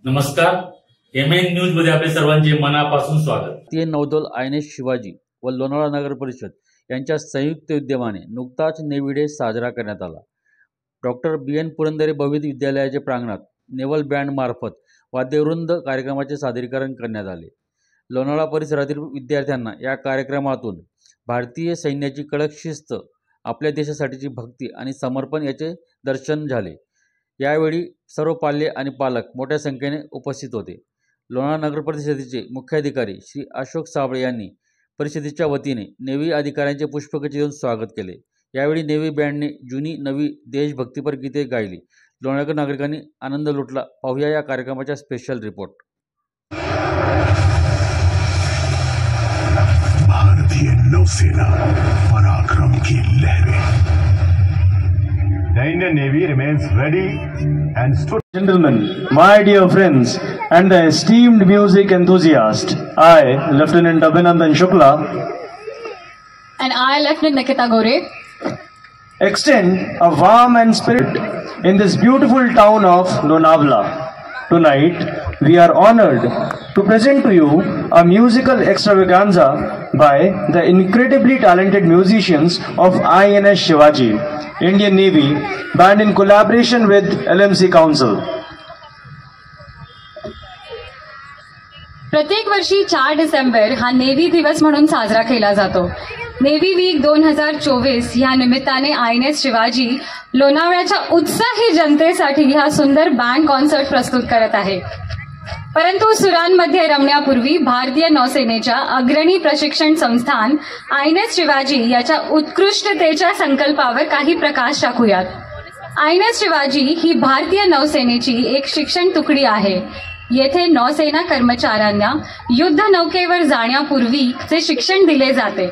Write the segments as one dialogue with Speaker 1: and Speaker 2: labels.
Speaker 1: नमस्कार, MN news मध्ये आपले सर्वांचे मनापासून स्वागत।
Speaker 2: भारतीय नौदल INS शिवाजी व लोणावळा नगर परिषद यांच्या संयुक्त विद्यमाने नुकताच नेव्ही डे साजरा करण्यात आला। डॉक्टर BN पुरंदरे बहुविध विद्यालयाच्या प्रांगणात नेव्हल बँड मार्फत वाद्यवृंद कार्यक्रमाचे सादरीकरण करण्यात आले। लोणावळा परिसरातील विद्यार्थ्यांना या कार्यक्रमातून भारतीय सैन्याची कडक शिस्त, आपल्या देशासाठीची भक्ती आणि समर्पण याचे दर्शन झाले। यावेळी सर्व पाल्य आणि पालक मोठ्या संख्येने उपस्थित होते। लोणावळा नगर परिषदेचे मुख्याधिकारी श्री अशोक साबळे यांनी परिषदेच्या वतीने नेव्ही अधिकाऱ्यांचे पुष्पगुच्छ देऊन स्वागत केले। यावेळी नेव्ही बँडने जुनी नवी देशभक्तीपर गीते गायली। लोणावळकर नागरिकांनी आनंद लुटला। पाहूया या कार्यक्रमाचा स्पेशल रिपोर्ट।
Speaker 3: भारतीय नौसेना पराक्रम की लहरें। The Indian Navy remains ready and stood.
Speaker 4: Gentlemen, my dear friends, and the esteemed music enthusiast, I, Lieutenant Abhinandan Shukla,
Speaker 5: and I, Lieutenant Nikita Gore,
Speaker 4: extend a warm and spirit in this beautiful town of Lonavala. Tonight, we are honored to present to you a musical extravaganza by the incredibly talented musicians of INS Shivaji, Indian Navy, band in collaboration with LMC Council.
Speaker 5: प्रत्येक वर्षी 4 December हा navy दिवस म्हणून साजरा केला जातो। Navy week 2024 या निमित्ताने INS शिवाजी लोणावळ्याच्या उत्साही जनतेसाठी हा सुंदर बँड कॉन्सर्ट प्रस्तुत करत आहे। परंतु सुरांमध्ये रमण्यापूर्वी भारतीय नौसेनेच्या अग्रणी प्रशिक्षण संस्थान INS शिवाजी याच्या उत्कृष्टतेच्या संकल्पावर काही प्रकाश टाकूयात। INS शिवाजी ही भारतीय नौसेनेची एक शिक्षण तुकडी आहे। येथे नौसेना कर्मचाऱ्यांना युद्ध नौकेवर जाण्यापूर्वीचे शिक्षण दिले जाते।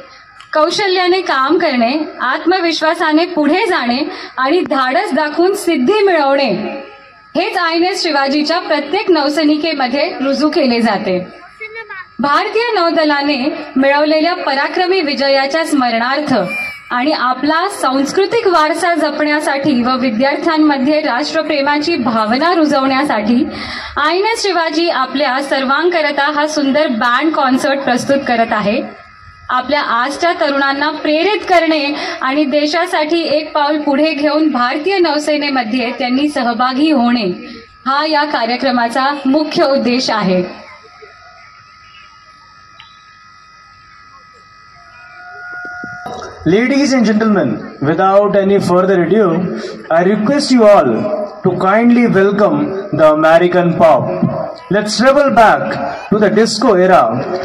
Speaker 5: कौशल्याने काम करणे, आत्मविश्वासाने पुढे जाणे आणि धाडस दाखवून सिद्धी मिळवणे हेच INS शिवाजीच्या प्रत्येक नौसैनिकेमध्ये रुजू केले जाते। भारतीय नौदलाने मिळवलेल्या पराक्रमी विजयाच्या स्मरणार्थ आणि आपला सांस्कृतिक वारसा जपण्यासाठी व विद्यार्थ्यांमध्ये राष्ट्रप्रेमाची भावना रुजवण्यासाठी INS शिवाजी आपल्या सर्वांकरता हा सुंदर बँड कॉन्सर्ट प्रस्तुत करत आहे। आपल्या आजच्या तरुणांना प्रेरित करणे आणि देशासाठी एक पाऊल पुढे घेऊन भारतीय नौसेनेमध्ये त्यांनी सहभागी होणे हा या कार्यक्रमाचा मुख्य उद्देश आहे।
Speaker 4: Ladies and gentlemen, without any further ado, I request you all to kindly welcome the American pop. Let's travel back to the disco era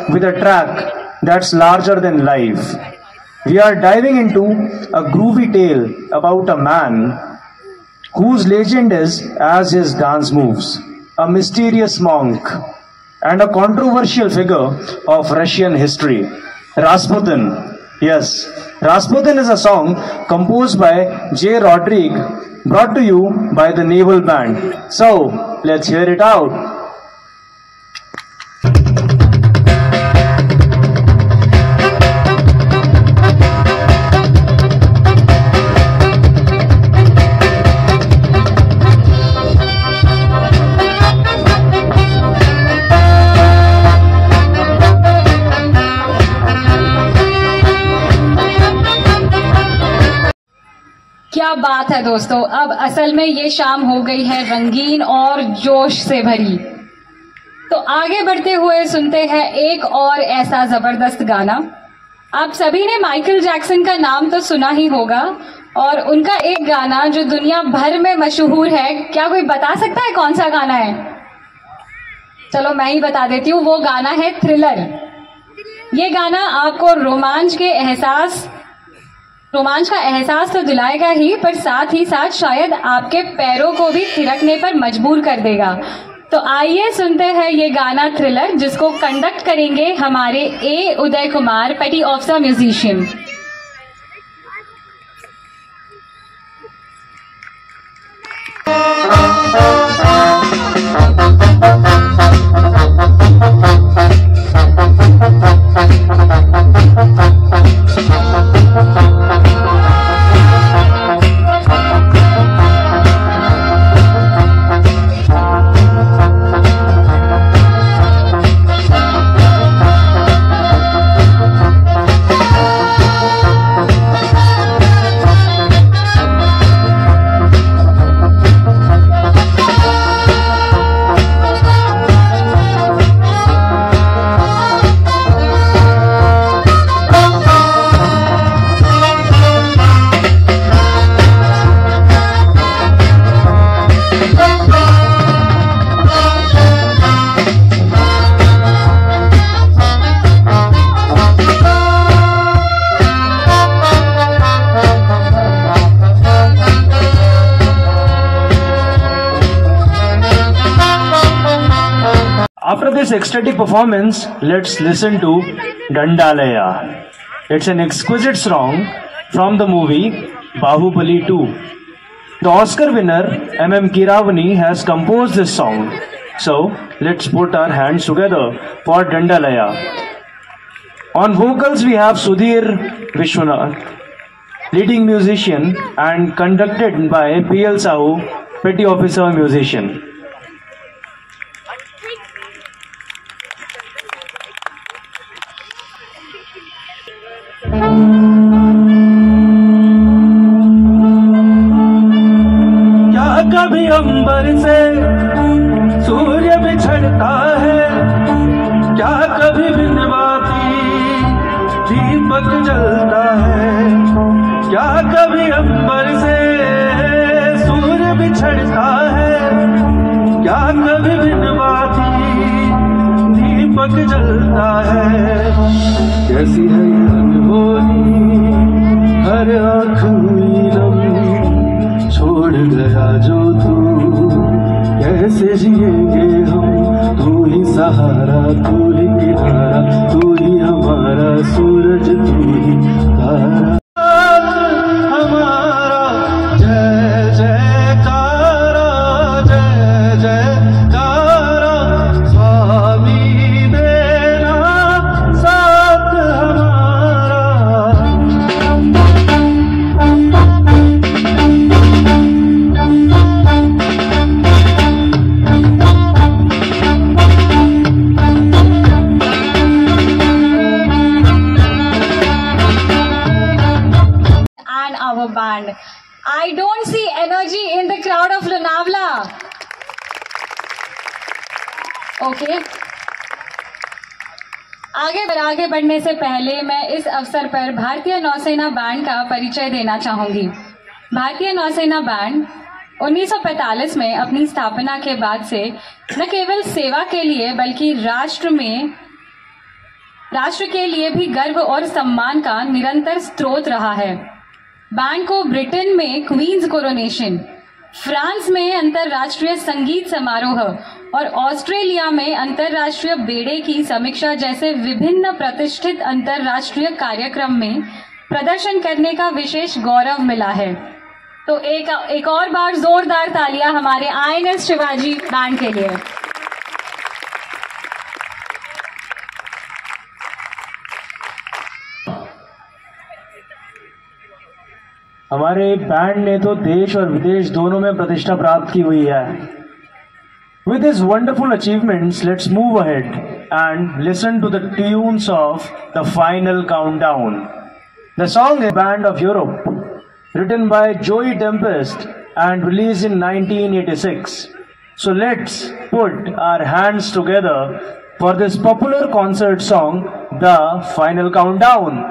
Speaker 4: with a track that's larger than life. We are diving into a groovy tale about a man whose legend is as his dance moves, a mysterious monk, and a controversial figure of Russian history, Rasputin. Yes, Rasputin is a song composed by J. Rodrigue, brought to you by the Naval Band. So, let's hear it out.
Speaker 5: क्या बात है दोस्तों, अब असल में ये शाम हो गई है रंगीन और जोश से भरी। तो आगे बढ़ते हुए सुनते हैं एक और ऐसा जबरदस्त गाना। आप सभी ने माइकल जैक्सन का नाम तो सुना ही होगा और उनका एक गाना जो दुनिया भर में मशहूर है, क्या कोई बता सकता है कौन सा गाना है? चलो मैं ही बता देती हूँ, वो गाना है थ्रिलर। ये गाना आपको रोमांच का एहसास तो दिलाएगा ही, पर साथ ही साथ शायद आपके पैरों को भी थिरकने पर मजबूर कर देगा। तो आइए सुनते हैं ये गाना थ्रिलर, जिसको कंडक्ट करेंगे हमारे A. उदय कुमार, पेटी officer musician.
Speaker 4: this ecstatic performance, let's listen to Dandalaya. It's an exquisite song from the movie Bahubali 2. The Oscar winner M.M. Keeravani has composed this song. So let's put our hands together for Dandalaya. On vocals we have Sudhir Vishwanath, leading musician, and conducted by P.L. Sahu, petty officer musician. क्या कभी अंबर से सूर्य बिछड़ता है, क्या कभी बिन बाती दीपक जलता है, क्या कभी अंबर से सूर्य बिछड़ता है, क्या कभी बिन बाती दीपक जलता है। कैसी है ये अनहोनी हर आँख नीलम, छोड़ गया जो तू कैसे जिएंगे हम, तू ही सहारा तू ही किनारा, तू ही हमारा सूरज तू ही तारा। हमारा जय जयकारा, जय जयकारा, स्वामी देना साथ हमारा।
Speaker 5: And our band. I don't see energy in the crowd of Lonavala. Okay. आगे बढ़ने से पहले मैं इस अवसर पर भारतीय नौसेना बैंड का परिचय देना चाहूंगी। भारतीय नौसेना बैंड 1945 में अपनी स्थापना के बाद से न केवल सेवा के लिए बल्कि राष्ट्र के लिए भी गर्व और सम्मान का निरंतर स्रोत रहा है। बैंड को ब्रिटेन में क्वींस कोरोनेशन, फ्रांस में अंतर्राष्ट्रीय संगीत समारोह और ऑस्ट्रेलिया में अंतर्राष्ट्रीय बेड़े की समीक्षा जैसे विभिन्न प्रतिष्ठित अंतर्राष्ट्रीय कार्यक्रम में प्रदर्शन करने का विशेष गौरव मिला है। तो एक और बार जोरदार तालियां हमारे INS शिवाजी बैंड के लिए।
Speaker 4: हमारे बैंड ने तो देश और विदेश दोनों में प्रतिष्ठा प्राप्त की हुई है। With these wonderful achievements, let's move ahead and listen to the tunes of the final countdown. The song is Band of Europe, written by Joey Tempest and released in 1986. So let's put our hands together for this popular concert song, The Final Countdown.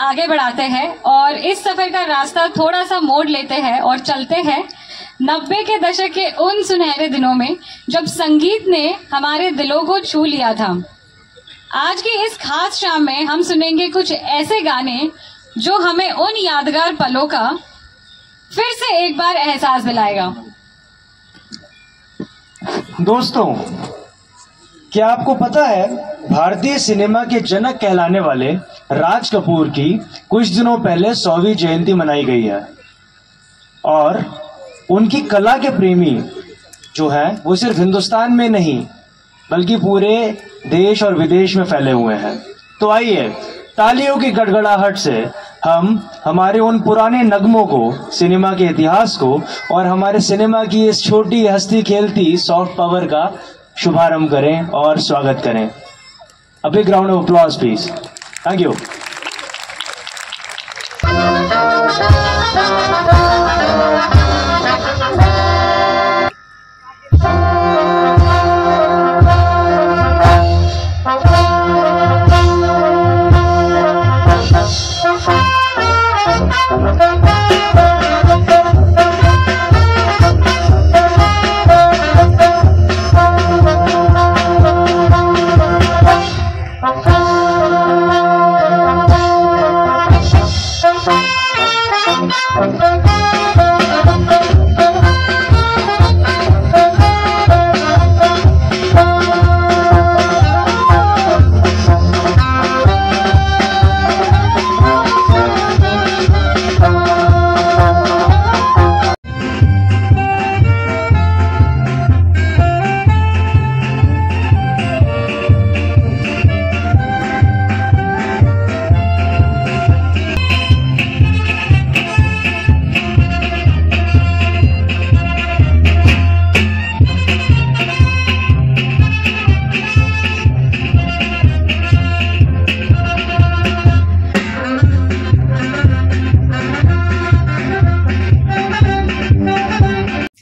Speaker 5: आगे बढ़ाते हैं और इस सफर का रास्ता थोड़ा सा मोड़ लेते हैं और चलते हैं 90 के दशक के उन सुनहरे दिनों में जब संगीत ने हमारे दिलों को छू लिया था। आज की इस खास शाम में हम सुनेंगे कुछ ऐसे गाने जो हमें उन यादगार पलों का फिर से एक बार एहसास दिलाएगा।
Speaker 4: दोस्तों, क्या आपको पता है भारतीय सिनेमा के जनक कहलाने वाले राज कपूर की कुछ दिनों पहले 100वीं जयंती मनाई गई है और उनकी कला के प्रेमी जो है वो सिर्फ हिंदुस्तान में नहीं बल्कि पूरे देश और विदेश में फैले हुए हैं। तो आइए तालियों की गड़गड़ाहट से हम हमारे उन पुराने नगमों को, सिनेमा के इतिहास को और हमारे सिनेमा की इस छोटी हंसती खेलती सॉफ्ट पावर का शुभारंभ करें और स्वागत करें। A big round of applause, please. Thank you.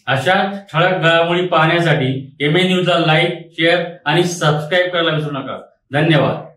Speaker 1: अशा ठळक घडामोडी पाहण्यासाठी MN न्यूजला लाईक, शेअर आणि सबस्क्राईब करायला विसरू नका. धन्यवाद.